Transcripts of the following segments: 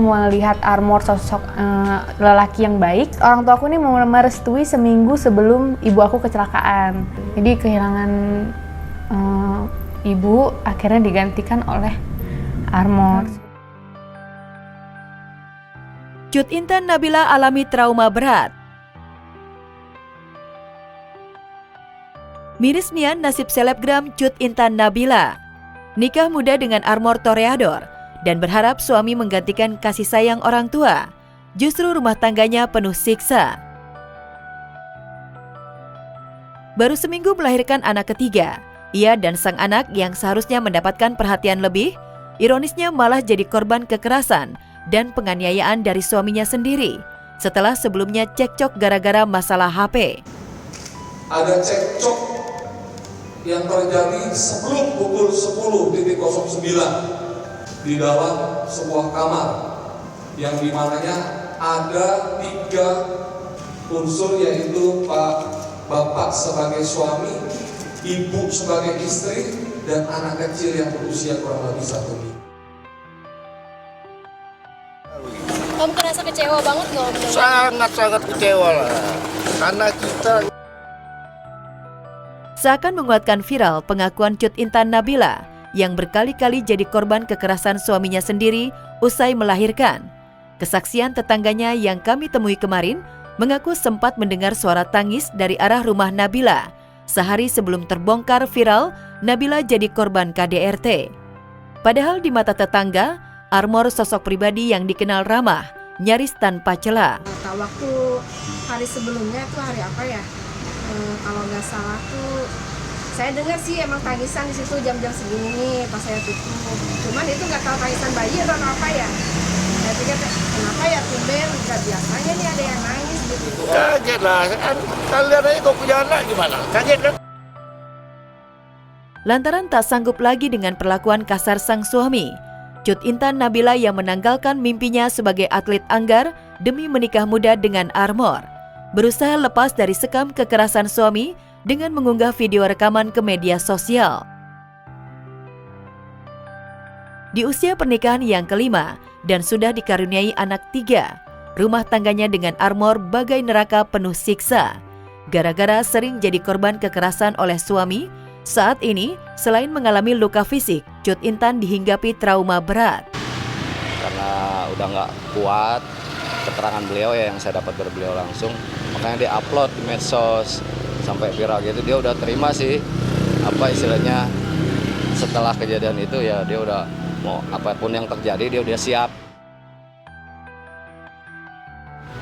melihat Armor sosok lelaki yang baik. Orang tua aku nih mau merestui seminggu sebelum ibu aku kecelakaan. Jadi kehilangan ibu akhirnya digantikan oleh Armor. Cut Intan Nabila alami trauma berat. Mirisnya nasib selebgram Cut Intan Nabila. Nikah muda dengan Armor toreador dan berharap suami menggantikan kasih sayang orang tua. Justru rumah tangganya penuh siksa. Baru seminggu melahirkan anak ketiga, ia dan sang anak yang seharusnya mendapatkan perhatian lebih, ironisnya malah jadi korban kekerasan dan penganiayaan dari suaminya sendiri setelah sebelumnya cekcok gara-gara masalah HP. Ada cekcok yang terjadi sebelum pukul 10.09 di dalam sebuah kamar yang dimananya ada 3 unsur, yaitu bapak sebagai suami, ibu sebagai istri, dan anak kecil yang berusia kurang lebih 1 minggu. Kamu merasa kecewa banget nggak? Sangat kecewa lah, karena kita seakan menguatkan viral pengakuan Cut Intan Nabila yang berkali-kali jadi korban kekerasan suaminya sendiri usai melahirkan. Kesaksian tetangganya yang kami temui kemarin mengaku sempat mendengar suara tangis dari arah rumah Nabila. Sehari sebelum terbongkar viral, Nabila jadi korban KDRT. Padahal di mata tetangga, Armor sosok pribadi yang dikenal ramah, nyaris tanpa cela. Waktu hari sebelumnya itu hari apa ya? Kalau nggak salah tuh saya dengar sih emang tangisan di situ jam-jam segini nih pas saya tutup. Cuman itu nggak tahu tangisan bayi atau apa ya. Saya pikir kenapa ya tumben, nggak biasanya nih ada yang nangis gitu. kaget lah, kan kalian aja kok punya anak gimana? Kaget kan? Lantaran tak sanggup lagi dengan perlakuan kasar sang suami, Cut Intan Nabila yang menanggalkan mimpinya sebagai atlet anggar demi menikah muda dengan Armor, berusaha lepas dari sekam kekerasan suami dengan mengunggah video rekaman ke media sosial. Di usia pernikahan yang kelima dan sudah dikaruniai anak 3, rumah tangganya dengan Armor bagai neraka penuh siksa. Gara-gara sering jadi korban kekerasan oleh suami, saat ini selain mengalami luka fisik, Cut Intan dihinggapi trauma berat. Karena udah nggak kuat keterangan beliau ya yang saya dapat dari beliau langsung, makanya dia upload di medsos sampai viral gitu. Dia udah terima sih, apa istilahnya, setelah kejadian itu ya dia udah mau apapun yang terjadi dia udah siap.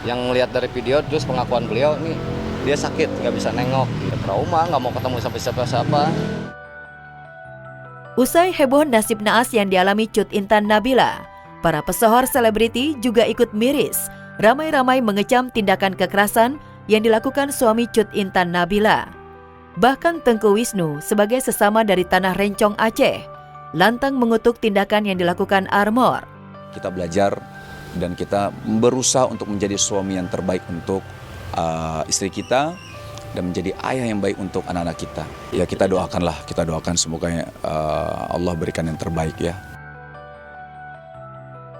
Yang lihat dari video terus pengakuan beliau nih, dia sakit nggak bisa nengok, dia trauma, nggak mau ketemu sampai siapa-siapa. Usai heboh nasib naas yang dialami Cut Intan Nabila, para pesohor selebriti juga ikut miris, ramai-ramai mengecam tindakan kekerasan yang dilakukan suami Cut Intan Nabila. Bahkan Tengku Wisnu sebagai sesama dari Tanah Rencong Aceh, lantang mengutuk tindakan yang dilakukan Armor. Kita belajar dan kita berusaha untuk menjadi suami yang terbaik untuk istri kita dan menjadi ayah yang baik untuk anak-anak kita. Ya kita doakan semoga Allah berikan yang terbaik ya.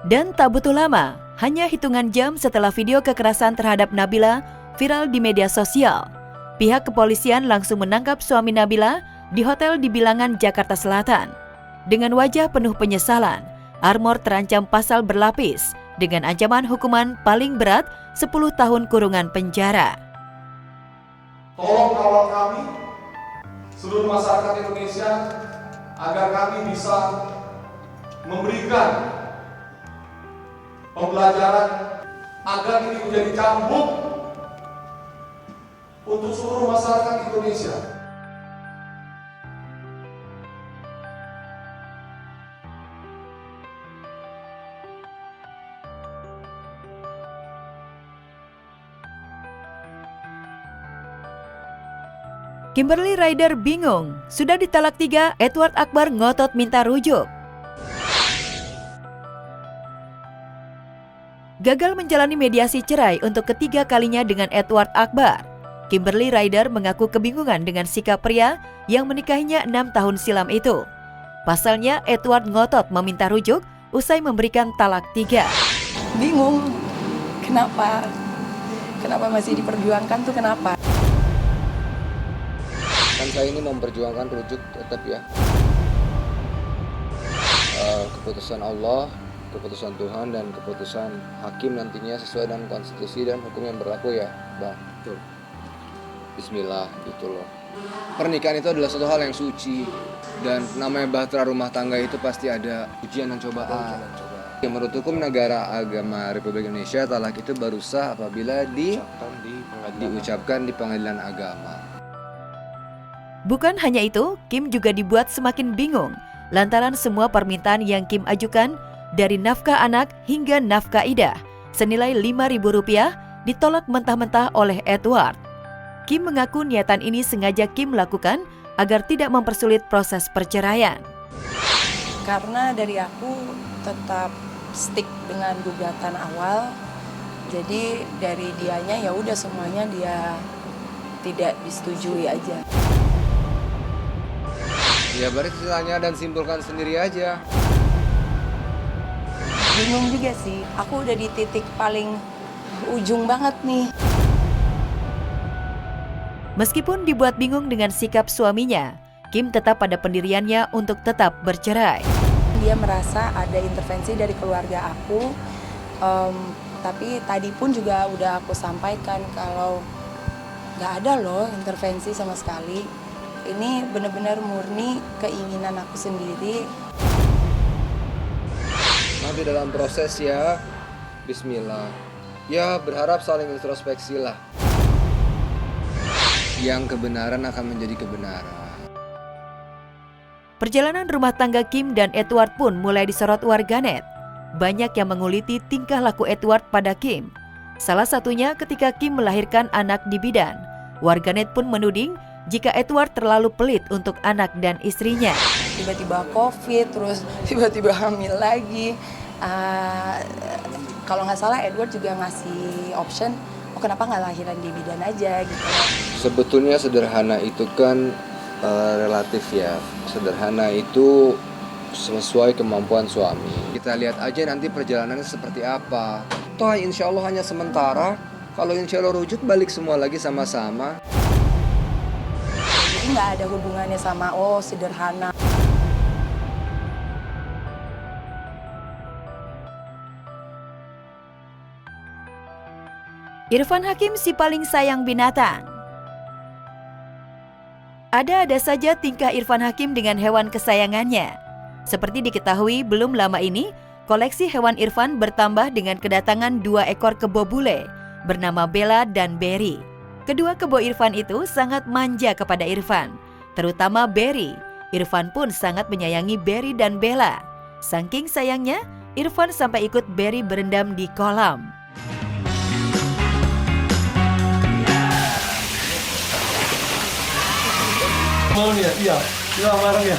Dan tak butuh lama, hanya hitungan jam setelah video kekerasan terhadap Nabila viral di media sosial, pihak kepolisian langsung menangkap suami Nabila di hotel di Bilangan, Jakarta Selatan. Dengan wajah penuh penyesalan, Armor terancam pasal berlapis dengan ancaman hukuman paling berat 10 tahun kurungan penjara. Tolong kawal kami, seluruh masyarakat Indonesia, agar kami bisa memberikan pembelajaran agar ini menjadi cambuk untuk seluruh masyarakat Indonesia. Kimberly Ryder bingung, sudah di talak 3, Edward Akbar ngotot minta rujuk. Gagal menjalani mediasi cerai untuk ketiga kalinya dengan Edward Akbar, Kimberly Ryder mengaku kebingungan dengan sikap pria yang menikahinya 6 tahun silam itu. Pasalnya, Edward ngotot meminta rujuk usai memberikan talak 3. bingung kenapa masih diperjuangkan tuh kenapa. Kan saya ini memperjuangkan rujuk tetap ya. Keputusan Allah, keputusan Tuhan, dan keputusan hakim nantinya sesuai dengan konstitusi dan hukum yang berlaku ya, Bang. Betul. Bismillah gitu loh. Pernikahan itu adalah suatu hal yang suci, dan namanya bahtera rumah tangga itu pasti ada ujian dan cobaan. Ya, menurut hukum negara agama Republik Indonesia, talak itu baru sah apabila diucapkan di pengadilan agama. Bukan hanya itu, Kim juga dibuat semakin bingung lantaran semua permintaan yang Kim ajukan dari nafkah anak hingga nafkah idah senilai Rp5.000 ditolak mentah-mentah oleh Edward. Kim mengaku niatan ini sengaja Kim lakukan agar tidak mempersulit proses perceraian. Karena dari aku tetap stick dengan gugatan awal, jadi dari dianya ya udah semuanya dia tidak disetujui aja. Ya berarti tanya dan simpulkan sendiri aja. Bingung juga sih, aku udah di titik paling ujung banget nih. Meskipun dibuat bingung dengan sikap suaminya, Kim tetap pada pendiriannya untuk tetap bercerai. Dia merasa ada intervensi dari keluarga aku, tapi tadi pun juga udah aku sampaikan kalau nggak ada loh intervensi sama sekali. Ini benar-benar murni keinginan aku sendiri. Nanti dalam proses ya, bismillah. Ya berharap saling introspeksi lah. Yang kebenaran akan menjadi kebenaran. Perjalanan rumah tangga Kim dan Edward pun mulai disorot warganet. Banyak yang menguliti tingkah laku Edward pada Kim. Salah satunya ketika Kim melahirkan anak di bidan. Warganet pun menuding jika Edward terlalu pelit untuk anak dan istrinya. Tiba-tiba COVID, terus tiba-tiba hamil lagi. Kalau nggak salah Edward juga ngasih option, kenapa nggak lahiran di bidan aja gitu. Sebetulnya sederhana itu kan relatif ya. Sederhana itu sesuai kemampuan suami. Kita lihat aja nanti perjalanannya seperti apa. Toh insya Allah hanya sementara. Kalau insya Allah rujuk balik semua lagi sama-sama. Jadi nggak ada hubungannya sama sederhana. Irfan Hakim si paling sayang binatang. Ada saja tingkah Irfan Hakim dengan hewan kesayangannya. Seperti diketahui belum lama ini, koleksi hewan Irfan bertambah dengan kedatangan 2 ekor kebo bule bernama Bella dan Berry. Kedua kebo Irfan itu sangat manja kepada Irfan, terutama Berry. Irfan pun sangat menyayangi Berry dan Bella. Saking sayangnya, Irfan sampai ikut Berry berendam di kolam. Mau nih ya? Iya bareng ya.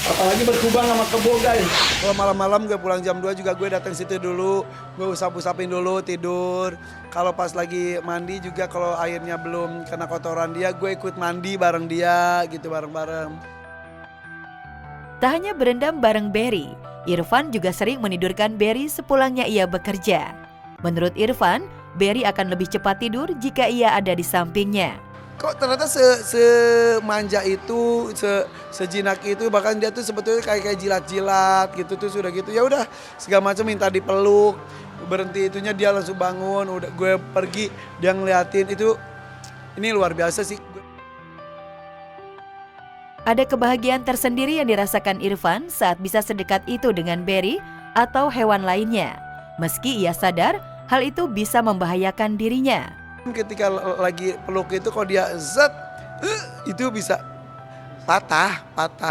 Apalagi berkubang sama kebo guys. Kalau malam-malam gue pulang jam 2 juga gue datang situ dulu. Gue usap-usapin dulu, tidur. Kalau pas lagi mandi juga kalau airnya belum kena kotoran dia, gue ikut mandi bareng dia gitu bareng-bareng. Tak hanya berendam bareng Berry, Irfan juga sering menidurkan Berry sepulangnya ia bekerja. Menurut Irfan, Berry akan lebih cepat tidur jika ia ada di sampingnya. Kok ternyata semanja itu, sejinak itu, bahkan dia tuh sebetulnya kayak jilat-jilat gitu tuh sudah gitu. Ya udah segala macam minta dipeluk, berhenti itunya dia langsung bangun, udah gue pergi dia ngeliatin itu. Ini luar biasa sih. Ada kebahagiaan tersendiri yang dirasakan Irfan saat bisa sedekat itu dengan Berry atau hewan lainnya. Meski ia sadar hal itu bisa membahayakan dirinya. Ketika lagi peluk itu kalau dia zat itu bisa patah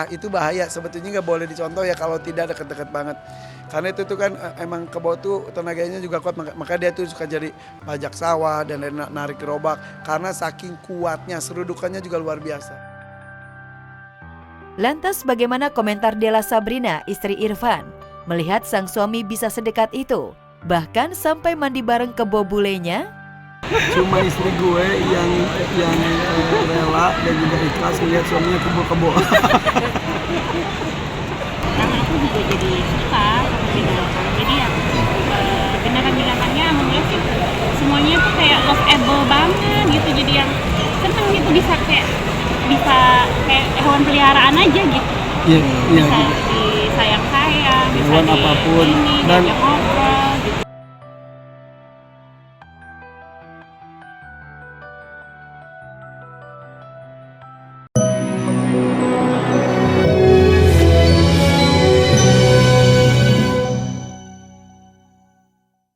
itu bahaya. Sebetulnya nggak boleh dicontoh ya kalau tidak deket-deket banget. Karena itu tuh kan emang kebo tuh tenaganya juga kuat, maka dia tuh suka jadi pajak sawah dan narik gerobak karena saking kuatnya, serudukannya juga luar biasa. Lantas bagaimana komentar Della Sabrina, istri Irfan, melihat sang suami bisa sedekat itu, bahkan sampai mandi bareng kebo bulenya? Cuma istri gue yang rela dan juga ikhlas melihat suaminya kebo-kebo. Karena aku juga jadi suka binatang, jadi ya semuanya tuh kayak lovable banget gitu, jadi yang seneng gitu, bisa kayak hewan peliharaan aja gitu. Iya, iya. Bisa disayang-sayang, bisa Hewan apapun. ini, Dan diajak ngobrol